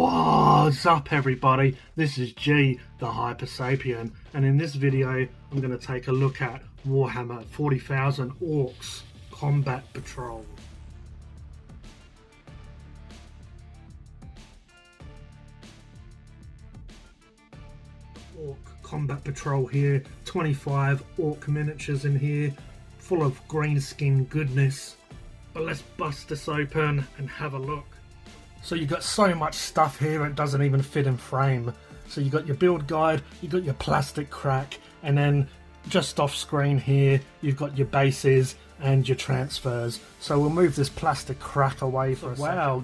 What's up everybody, this is G The Hypersapien, and in this video I'm going to take a look at Warhammer 40,000 Ork Combat Patrol. Ork Combat Patrol here, 25 Ork miniatures in here, full of green skin goodness. But let's bust this open and have a look. So you've got so much stuff here it doesn't even fit in frame. So you've got your build guide, you've got your plastic crack, and then just off screen here you've got your bases and your transfers. So we'll move this plastic crack away for a second. Wow,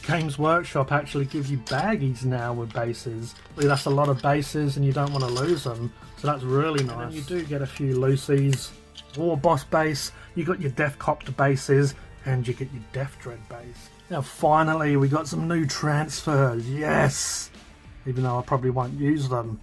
Games Workshop actually give you baggies now with bases. That's a lot of bases and you don't want to lose them, so that's really nice. And then you do get a few loosies. War Boss base, you got your Death Copter bases, and you get your Death Dread base. Now finally we got some new transfers, yes! Even though I probably won't use them.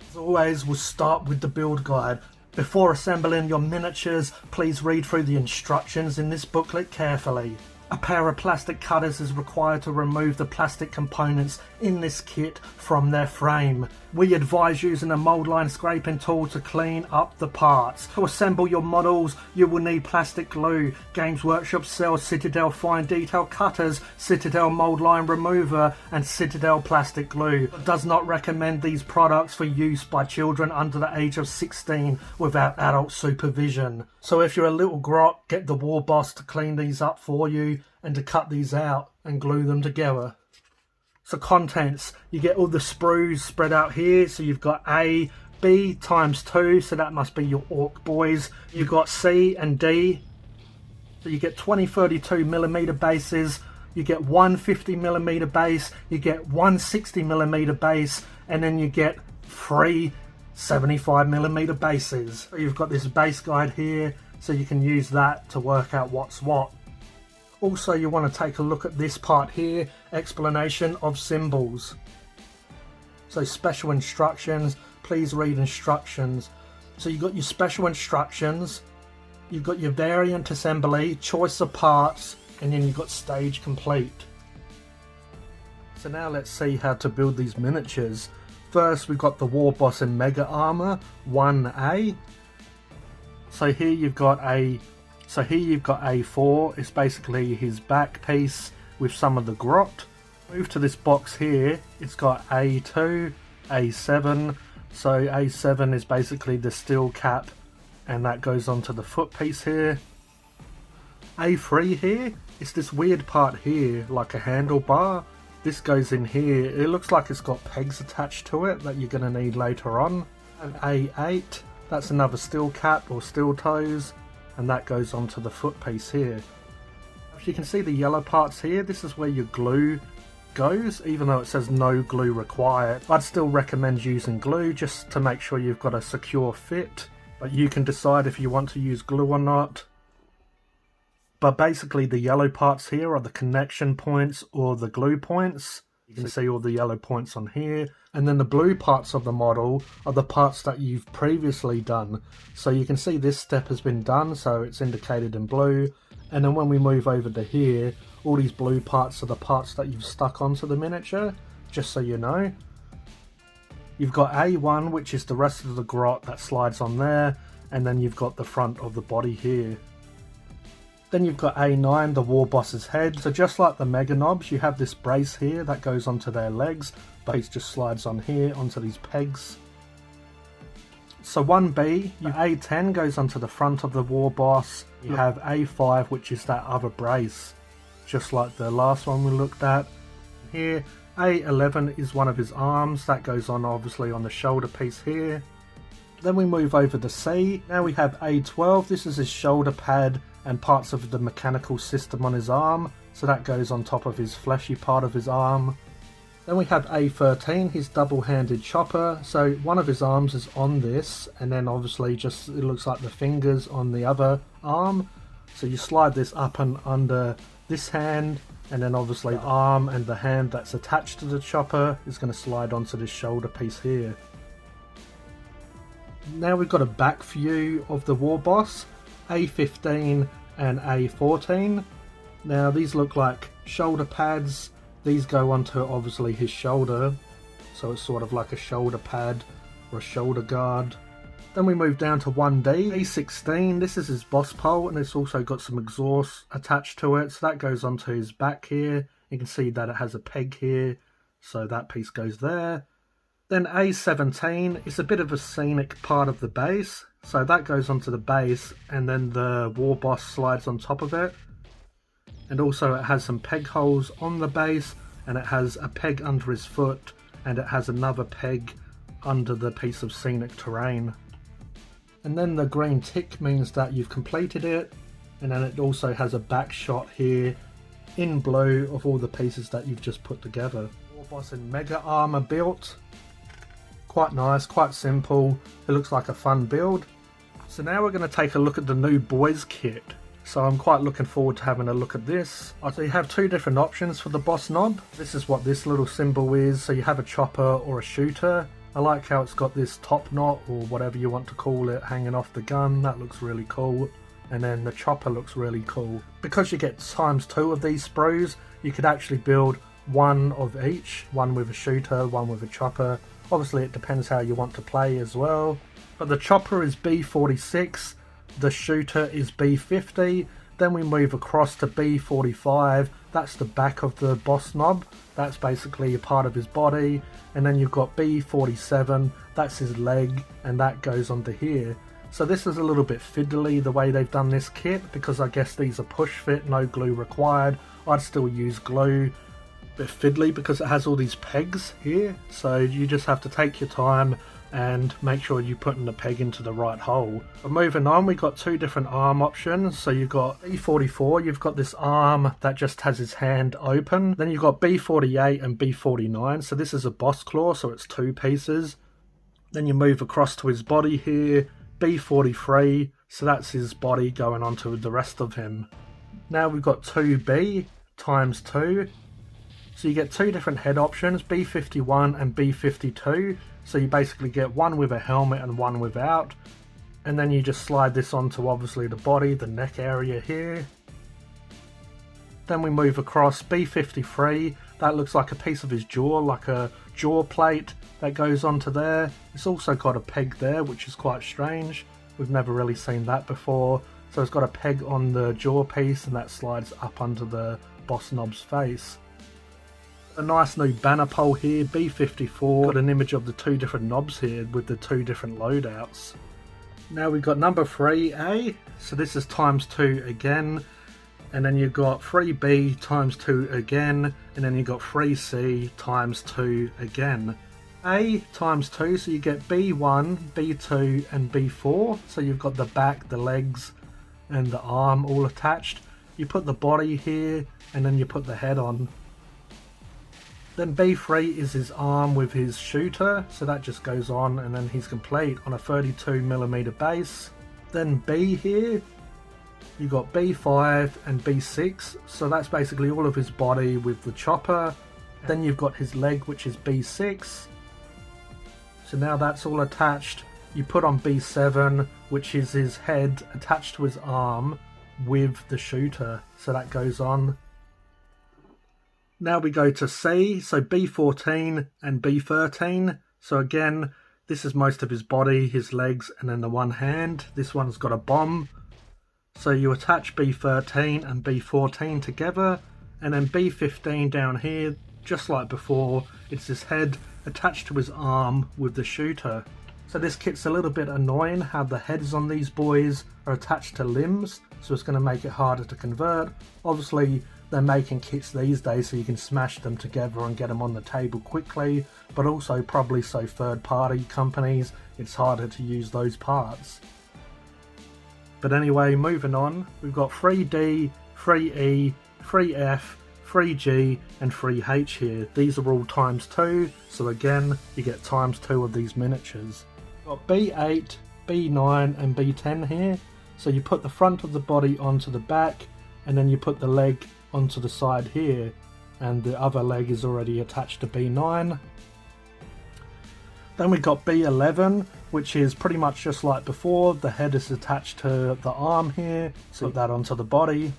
As always, we'll start with the build guide. Before assembling your miniatures, please read through the instructions in this booklet carefully. A pair of plastic cutters is required to remove the plastic components in this kit from their frame. We advise using a mold line scraping tool to clean up the parts. To assemble your models, you will need plastic glue. Games Workshop sells Citadel fine detail cutters, Citadel mold line remover, and Citadel plastic glue. It does not recommend these products for use by children under the age of 16 without adult supervision. So if you're a little grot, get the War Boss to clean these up for you and to cut these out and glue them together. So contents, you get all the sprues spread out here. So you've got A, B times 2, so that must be your Ork boys. You've got C and D, so you get 20 32mm bases, you get one 50mm base, you get one 60mm base, and then you get 3 75mm bases. So you've got this base guide here, so you can use that to work out what's what. Also, you want to take a look at this part here, explanation of symbols. So special instructions, please read instructions. So you've got your special instructions, you've got your variant assembly, choice of parts, and then you've got stage complete. So now let's see how to build these miniatures. First, we've got the War Boss in Mega Armor 1A. So here you've got A4, it's basically his back piece with some of the grot. Move to this box here, it's got A2, A7, so A7 is basically the steel cap and that goes onto the foot piece here. A3 here, it's this weird part here, like a handlebar. This goes in here, it looks like it's got pegs attached to it that you're going to need later on. And A8, that's another steel cap or steel toes, and that goes onto the foot piece here. If you can see the yellow parts here, this is where your glue goes, even though it says no glue required. I'd still recommend using glue just to make sure you've got a secure fit, but you can decide if you want to use glue or not. But basically the yellow parts here are the connection points or the glue points. You can see all the yellow points on here. And then the blue parts of the model are the parts that you've previously done. So you can see this step has been done, so it's indicated in blue. And then when we move over to here, all these blue parts are the parts that you've stuck onto the miniature, just so you know. You've got A1, which is the rest of the grot that slides on there. And then you've got the front of the body here. Then you've got A9, the War Boss's head. So just like the Mega Knobs, you have this brace here that goes onto their legs. The base just slides on here, onto these pegs. So 1B, your A10 goes onto the front of the War Boss. You have A5, which is that other brace, just like the last one we looked at. Here, A11 is one of his arms. That goes on obviously on the shoulder piece here. Then we move over to C. Now we have A12. This is his shoulder pad and parts of the mechanical system on his arm, so that goes on top of his fleshy part of his arm. Then we have A13, his double-handed chopper, so one of his arms is on this, and then obviously just it looks like the fingers on the other arm. So you slide this up and under this hand, and then obviously the arm and the hand that's attached to the chopper is going to slide onto this shoulder piece here. Now we've got a back view of the War Boss, A15 and A14. Now these look like shoulder pads. These go onto obviously his shoulder, so it's sort of like a shoulder pad or a shoulder guard. Then we move down to 1D, A16, this is his boss pole, and it's also got some exhaust attached to it, so that goes onto his back here. You can see that it has a peg here, so that piece goes there. Then A17 is a bit of a scenic part of the base, so that goes onto the base, and then the war boss slides on top of it. And also it has some peg holes on the base, and it has a peg under his foot, and it has another peg under the piece of scenic terrain. And then the green tick means that you've completed it, and then it also has a back shot here in blue of all the pieces that you've just put together. War boss in mega armor built. Quite nice, quite simple. It looks like a fun build. So now we're going to take a look at the new boys kit. So I'm quite looking forward to having a look at this. So you have two different options for the boss knob. This is what this little symbol is. So you have a chopper or a shooter. I like how it's got this top knot, or whatever you want to call it, hanging off the gun. That looks really cool. And then the chopper looks really cool. Because you get ×2 of these sprues, you could actually build one of each. One with a shooter, one with a chopper. Obviously it depends how you want to play as well. But the chopper is B46, the shooter is B50. Then we move across to B45. That's the back of the boss knob. That's basically a part of his body. And then you've got B47, that's his leg, and that goes onto here. So this is a little bit fiddly the way they've done this kit, because I guess these are push fit, no glue required. I'd still use glue. Bit fiddly because it has all these pegs here, so you just have to take your time and make sure you're putting the peg into the right hole. But moving on, we've got two different arm options. So you've got B44, you've got this arm that just has his hand open. Then you've got B48 and B49, so this is a boss claw, so it's two pieces. Then you move across to his body here, B43, so that's his body going onto the rest of him. Now we've got 2B ×2. So you get two different head options, B51 and B52. So you basically get one with a helmet and one without. And then you just slide this onto obviously the body, the neck area here. Then we move across B53. That looks like a piece of his jaw, like a jaw plate that goes onto there. It's also got a peg there, which is quite strange. We've never really seen that before. So it's got a peg on the jaw piece, and that slides up onto the boss knob's face. A nice new banner pole here, B54. Got an image of the two different knobs here with the two different loadouts. Now we've got number 3A, so this is ×2 again. And then you've got 3B ×2 again. And then you've got 3C ×2 again. A ×2, so you get B1, B2 and B4. So you've got the back, the legs and the arm all attached. You put the body here and then you put the head on. Then B3 is his arm with his shooter, so that just goes on and then he's complete on a 32mm base. Then B here, you've got B5 and B6, so that's basically all of his body with the chopper. Then you've got his leg, which is B6. So now that's all attached. You put on B7, which is his head attached to his arm with the shooter, so that goes on. Now we go to C, so B14 and B13. So again, this is most of his body, his legs, and then the one hand. This one's got a bomb. So you attach B13 and B14 together, and then B15 down here, just like before, it's his head attached to his arm with the shooter. So this kit's a little bit annoying how the heads on these boys are attached to limbs, so it's going to make it harder to convert. Obviously, they're making kits these days so you can smash them together and get them on the table quickly, but also probably so third-party companies, it's harder to use those parts. But anyway, moving on, we've got 3D, 3E, 3F, 3G and 3H here. These are all ×2, so again, you get ×2 of these miniatures. We've got B8, B9 and B10 here, so you put the front of the body onto the back, and then you put the leg onto the side here, and the other leg is already attached to B9. Then we got B11, which is pretty much just like before. The head is attached to the arm here, so put that onto the body.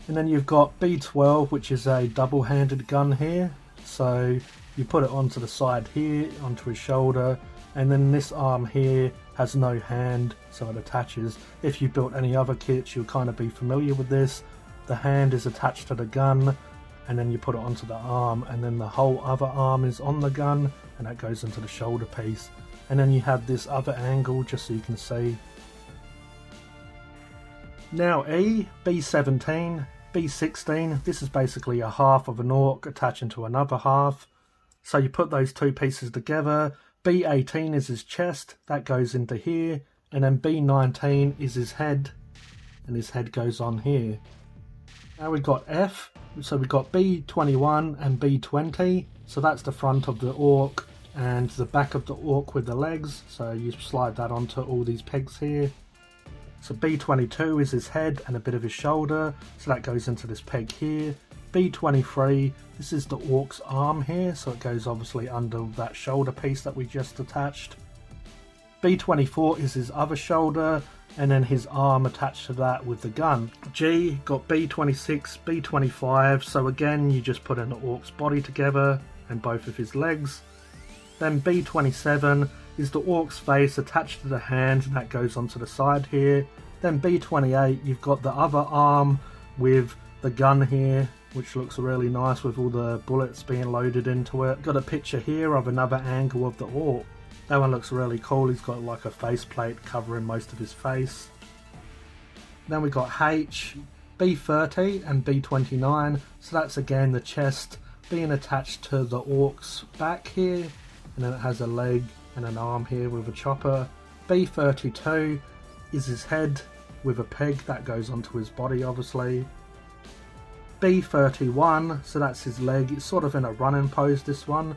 And then you've got B12, which is a double-handed gun here. So you put it onto the side here, onto his shoulder, and then this arm here has no hand, so it attaches. If you built any other kits, you'll kind of be familiar with this. The hand is attached to the gun, and then you put it onto the arm, and then the whole other arm is on the gun, and that goes into the shoulder piece. And then you have this other angle, just so you can see. Now B17, B16, this is basically a half of an orc attaching to another half. So you put those two pieces together. B18 is his chest, that goes into here, and then B19 is his head, and his head goes on here. Now we've got F, so we've got B21 and B20, so that's the front of the orc and the back of the orc with the legs, so you slide that onto all these pegs here. So B22 is his head and a bit of his shoulder, so that goes into this peg here. B23, this is the orc's arm here, so it goes obviously under that shoulder piece that we just attached. B24 is his other shoulder, and then his arm attached to that with the gun. G got B26, B25, so again you just put in the orc's body together and both of his legs. Then B27 is the orc's face attached to the hand, and that goes onto the side here. Then B28, you've got the other arm with the gun here, which looks really nice with all the bullets being loaded into it. Got a picture here of another angle of the orc. That one looks really cool. He's got like a faceplate covering most of his face. Then we got H, B30 and B29. So that's again the chest being attached to the orc's back here. And then it has a leg and an arm here with a chopper. B32 is his head with a peg that goes onto his body obviously. B31, so that's his leg. It's sort of in a running pose, this one.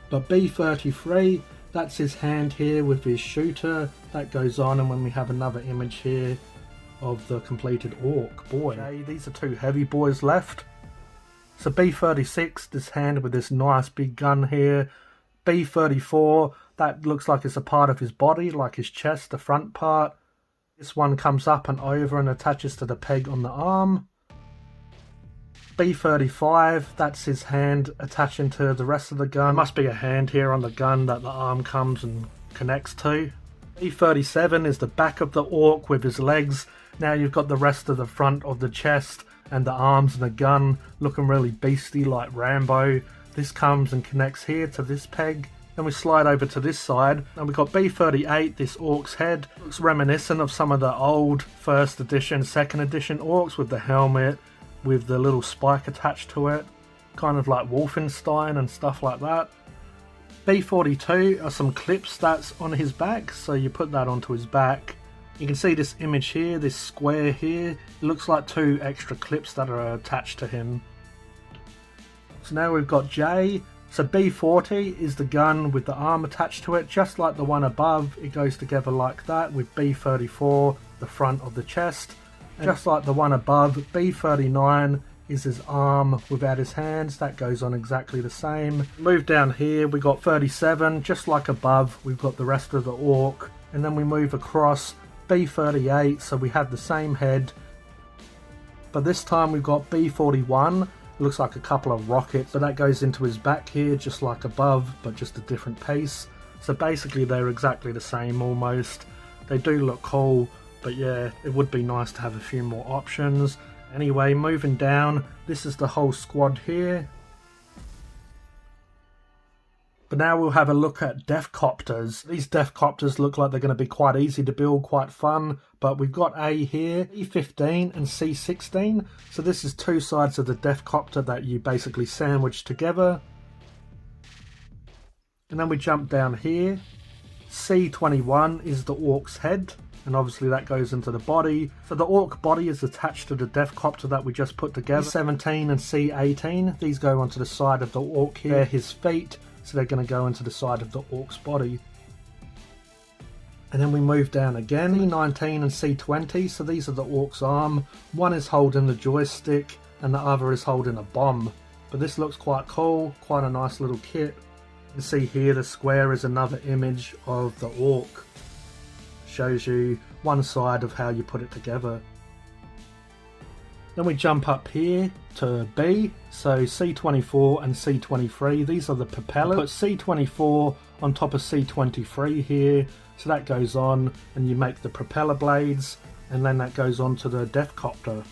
But B33, that's his hand here with his shooter. That goes on, and when we have another image here of the completed orc boy. Okay, these are two heavy boys left. So B36, this hand with this nice big gun here. B34, that looks like it's a part of his body, like his chest, the front part. This one comes up and over and attaches to the peg on the arm. B35, that's his hand attaching to the rest of the gun. There must be a hand here on the gun that the arm comes and connects to. B37 is the back of the orc with his legs. Now you've got the rest of the front of the chest and the arms and the gun looking really beastly like Rambo. This comes and connects here to this peg. Then we slide over to this side and we've got B38, this orc's head. Looks reminiscent of some of the old 1st edition, 2nd edition orcs with the helmet, with the little spike attached to it, kind of like Wolfenstein and stuff like that. B42 are some clips that's on his back, so you put that onto his back. You can see this image here, this square here, it looks like 2 extra clips that are attached to him. So now we've got J. So B40 is the gun with the arm attached to it, just like the one above. It goes together like that with B34, the front of the chest. Just like the one above, B39 is his arm without his hands. That goes on exactly the same. Move down here, we got 37, just like above, we've got the rest of the orc. And then we move across B38, so we have the same head. But this time we've got B41. It looks like a couple of rockets, but that goes into his back here, just like above, but just a different pace. So basically they're exactly the same almost. They do look cool. But yeah, it would be nice to have a few more options. Anyway, moving down, this is the whole squad here. But now we'll have a look at Deathcopters. These Deathcopters look like they're going to be quite easy to build, quite fun. But we've got A here, E15 and C16. So this is 2 sides of the Deathcopter that you basically sandwich together. And then we jump down here. C21 is the orc's head. And obviously that goes into the body. So the orc body is attached to the Deathcopter that we just put together. C17 and C18, these go onto the side of the orc here. They're his feet, so they're going to go into the side of the orc's body. And then we move down again, C19 and C20, so these are the orc's arm. One is holding the joystick and the other is holding a bomb. But this looks quite cool, quite a nice little kit. You can see here the square is another image of the orc. Shows you one side of how you put it together. Then we jump up here to B, so C24 and C23, these are the propellers. Put C24 on top of C23 here, so that goes on and you make the propeller blades, and then that goes on to the Deathcopter.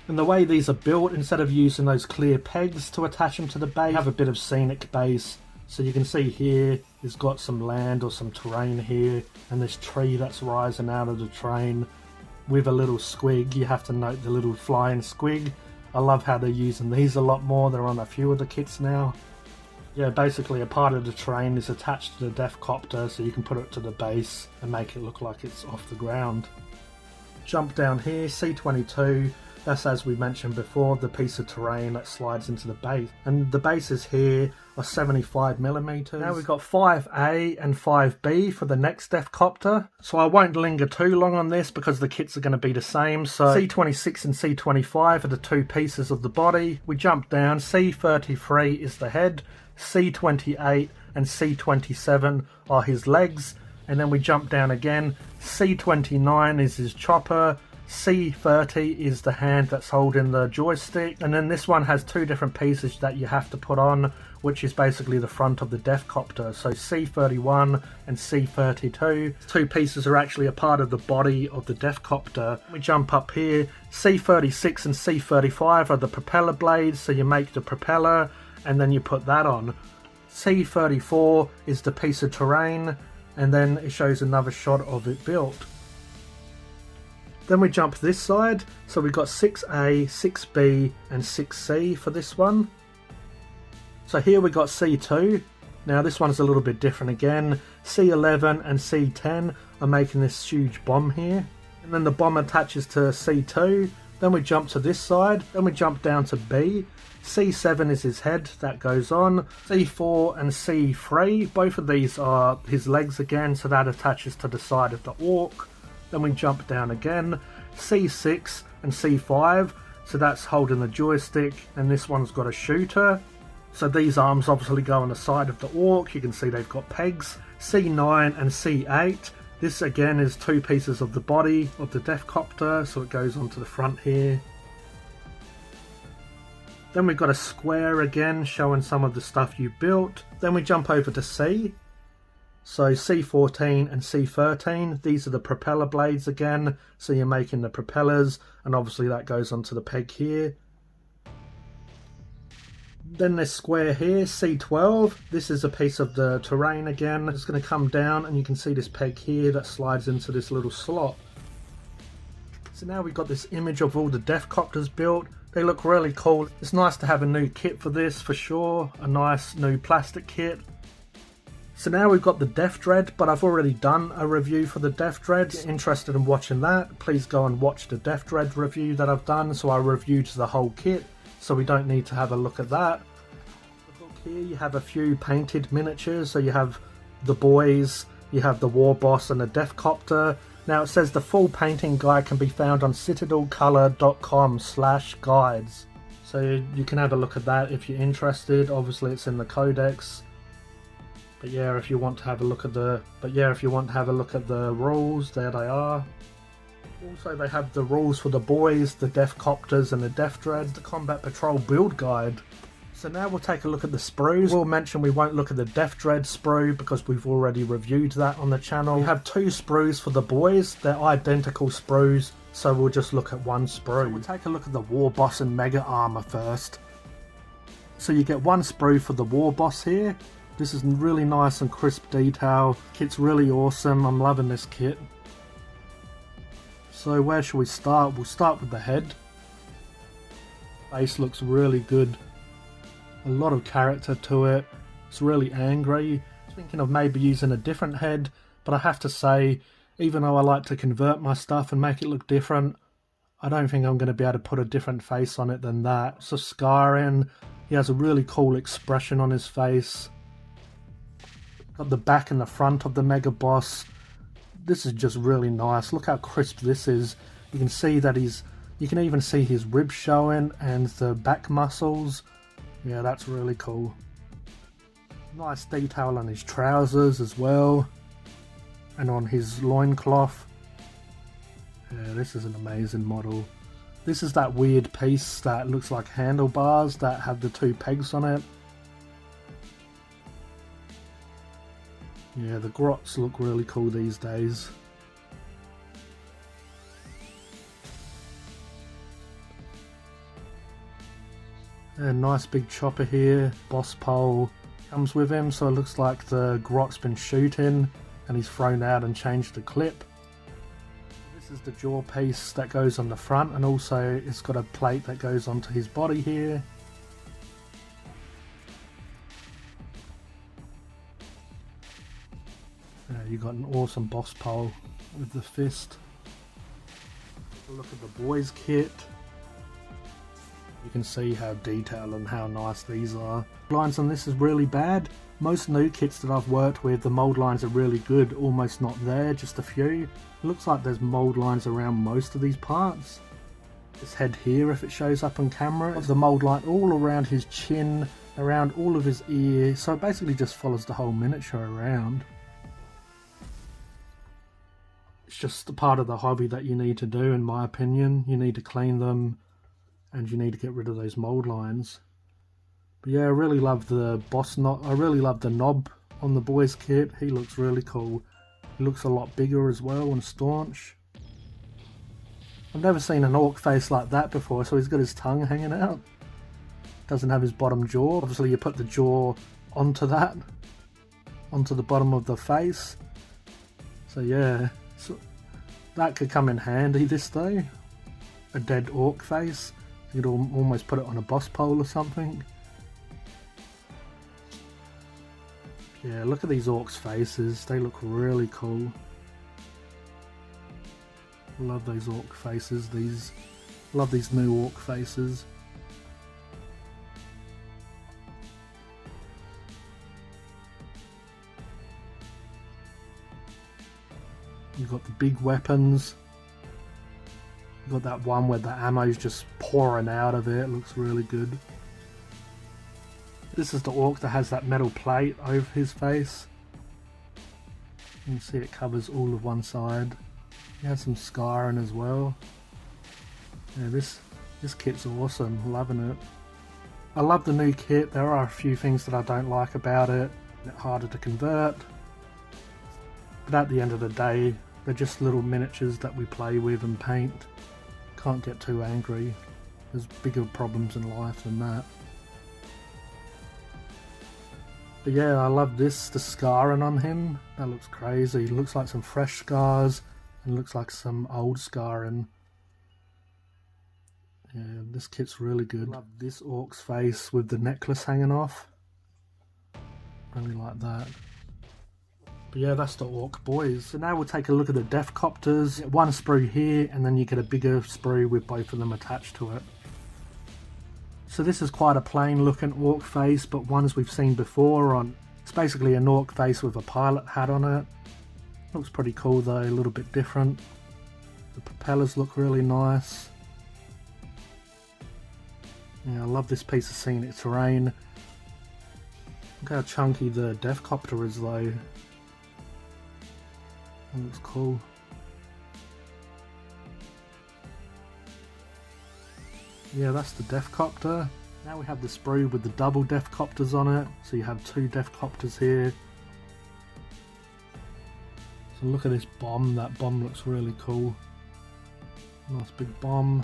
And the way these are built, instead of using those clear pegs to attach them to the base, you have a bit of scenic base. So you can see here, it's got some land or some terrain here, and this tree that's rising out of the train with a little squig. You have to note the little flying squig. I love how they're using these a lot more. They're on a few of the kits now. Yeah, basically a part of the train is attached to the Deathcopter, so you can put it to the base and make it look like it's off the ground. Jump down here, C22. That's, as we mentioned before, the piece of terrain that slides into the base. And the bases here are 75mm. Now we've got 5A and 5B for the next Deathcopter. So I won't linger too long on this because the kits are going to be the same. So C26 and C25 are the two pieces of the body. We jump down, C33 is the head, C28 and C27 are his legs. And then we jump down again, C29 is his chopper, C30 is the hand that's holding the joystick, and then this one has two different pieces that you have to put on, which is basically the front of the Deathcopter. So C31 and C32, two pieces are actually a part of the body of the Deathcopter. We jump up here, C36 and C35 are the propeller blades, so you make the propeller and then you put that on. C34 is the piece of terrain, and then it shows another shot of it built. Then we jump this side, so we've got 6A, 6B and 6C for this one. So here we got C2. Now this one's a little bit different again. C11 and C10 are making this huge bomb here. And then the bomb attaches to C2. Then we jump to this side. Then we jump down to B. C7 is his head, that goes on. C4 and C3, both of these are his legs again, so that attaches to the side of the Ork. Then we jump down again, C6 and C5, so that's holding the joystick, and this one's got a shooter. So these arms obviously go on the side of the Ork, you can see they've got pegs. C9 and C8, this again is two pieces of the body of the Deathcopter, so it goes onto the front here. Then we've got a square again, showing some of the stuff you built. Then we jump over to C. So C14 and C13, these are the propeller blades again, so you're making the propellers, and obviously that goes onto the peg here. Then this square here, C12, this is a piece of the terrain again. It's going to come down and you can see this peg here that slides into this little slot. So now we've got this image of all the Deathcopters built. They look really cool. It's nice to have a new kit for this for sure, a nice new plastic kit. So now we've got the Death Dread, but I've already done a review for the Death Dread. If you're interested in watching that, please go and watch the Death Dread review that I've done. So I reviewed the whole kit, so we don't need to have a look at that. Here you have a few painted miniatures, so you have the boys, you have the War Boss and the Deathcopter. Now it says the full painting guide can be found on citadelcolor.com/guides. So you can have a look at that if you're interested. Obviously it's in the codex. But yeah, if you want to have a look at the rules, there they are. Also they have the rules for the boys, the Deathcopters and the Death Dreads, the Combat Patrol build guide. So now we'll take a look at the sprues. We'll mention we won't look at the Death Dread sprue because we've already reviewed that on the channel. We have two sprues for the boys. They're identical sprues, so we'll just look at one sprue. So we'll take a look at the War Boss and Mega Armor first. So you get one sprue for the War Boss here. This is really nice and crisp detail. Kit's really awesome. I'm loving this kit. So where should we start? We'll start with the head. Face looks really good. A lot of character to it. It's really angry. I was thinking of maybe using a different head, but I have to say, even though I like to convert my stuff and make it look different, I don't think I'm going to be able to put a different face on it than that. So scarring, he has a really cool expression on his face. Got the back and the front of the Mega Boss. This is just really nice. Look how crisp this is. You can see that you can even see his ribs showing and the back muscles. Yeah, that's really cool. Nice detail on his trousers as well. And on his loincloth. Yeah, this is an amazing model. This is that weird piece that looks like handlebars that have the 2 pegs on it. Yeah, the grots look really cool these days. A nice big chopper here, boss pole comes with him, so it looks like the grot's been shooting and he's thrown out and changed the clip. This is the jaw piece that goes on the front, and also it's got a plate that goes onto his body here. You got an awesome boss pole with the fist. Look at the boys kit. You can see how detailed and how nice these are. Lines on this is really bad. Most new kits that I've worked with, the mould lines are really good, almost not there, just a few. It looks like there's mould lines around most of these parts. This head here, if it shows up on camera, the mould line all around his chin, around all of his ear, so it basically just follows the whole miniature around. It's just a part of the hobby that you need to do, in my opinion. You need to clean them, and you need to get rid of those mould lines. But yeah, I really love the boss knob. I really love the knob on the boys kit. He looks really cool. He looks a lot bigger as well and staunch. I've never seen an orc face like that before, so he's got his tongue hanging out. Doesn't have his bottom jaw. Obviously you put the jaw onto that, onto the bottom of the face. So yeah, so that could come in handy this day. A dead orc face. You could almost put it on a boss pole or something. Yeah, look at these orcs' faces. They look really cool. Love those orc faces. Love these new orc faces. You've got the big weapons. You've got that one where the ammo's just pouring out of it. It looks really good. This is the orc that has that metal plate over his face. You can see it covers all of one side. He has some scarring as well. Yeah, this kit's awesome. Loving it. I love the new kit. There are a few things that I don't like about it. It's harder to convert. But at the end of the day, they're just little miniatures that we play with and paint. Can't get too angry. There's bigger problems in life than that. But yeah, I love this, the scarring on him. That looks crazy. It looks like some fresh scars and looks like some old scarring. Yeah, this kit's really good. I love this orc's face with the necklace hanging off. Really like that. But yeah, that's the orc boys. So now we'll take a look at the death copters. One sprue here, and then you get a bigger sprue with both of them attached to it. So this is quite a plain looking orc face, but ones we've seen before. It's basically an orc face with a pilot hat on it. Looks pretty cool though, a little bit different. The propellers look really nice. Yeah, I love this piece of scenic terrain. Look how chunky the death copter is though. That looks cool. Yeah, that's the death copter. Now we have the sprue with the double death copters on it. So you have 2 death copters here. So look at this bomb. That bomb looks really cool. Nice big bomb.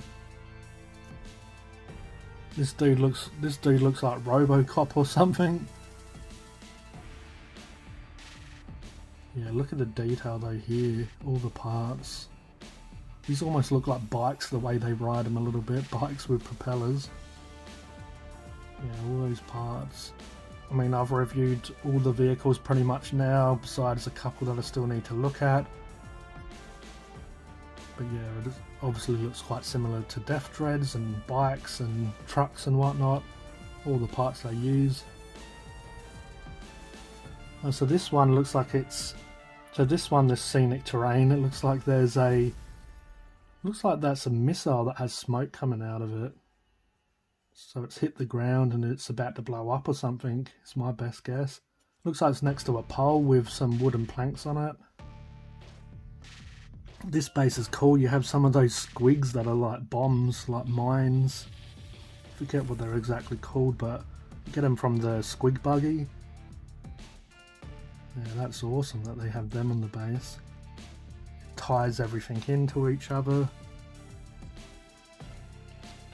This dude looks like RoboCop or something. Yeah, look at the detail though here. All the parts. These almost look like bikes the way they ride them a little bit. Bikes with propellers. Yeah, all those parts. I mean, I've reviewed all the vehicles pretty much now, besides a couple that I still need to look at. But yeah, it obviously looks quite similar to Death Dreads and bikes and trucks and whatnot. All the parts they use. Oh, so this one looks like it's... So this one, the scenic terrain, it looks like there's a... Looks like that's a missile that has smoke coming out of it. So it's hit the ground and it's about to blow up or something. It's my best guess. Looks like it's next to a pole with some wooden planks on it. This base is cool. You have some of those squigs that are like bombs, like mines. I forget what they're exactly called, but you get them from the squig buggy. Yeah, that's awesome that they have them on the base. Ties everything into each other.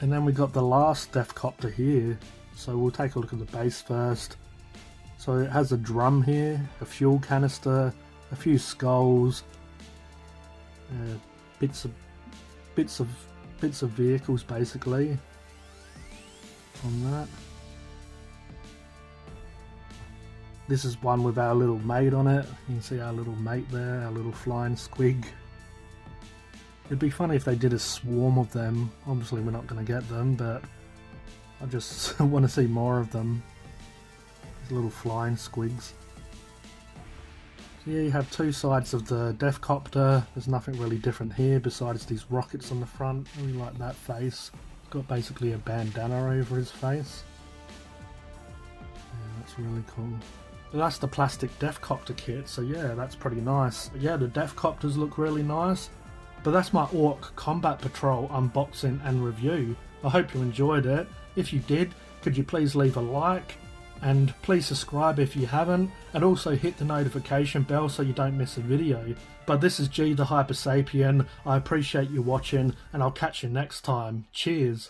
And then we got the last death copter here. So we'll take a look at the base first. So it has a drum here, a fuel canister, a few skulls, bits of vehicles basically on that. This is one with our little mate on it. You can see our little mate there, our little flying squig. It'd be funny if they did a swarm of them. Obviously we're not going to get them, but I just want to see more of them. These little flying squigs. So yeah, you have two sides of the death copter. There's nothing really different here besides these rockets on the front. I really like that face. It's got basically a bandana over his face. Yeah, that's really cool. So that's the plastic death copter kit, so yeah, that's pretty nice. Yeah, the death copters look really nice. But that's my Ork Combat Patrol unboxing and review. I hope you enjoyed it. If you did, could you please leave a like? And please subscribe if you haven't, and also hit the notification bell so you don't miss a video. But this is G The Hypersapien. I appreciate you watching, and I'll catch you next time. Cheers.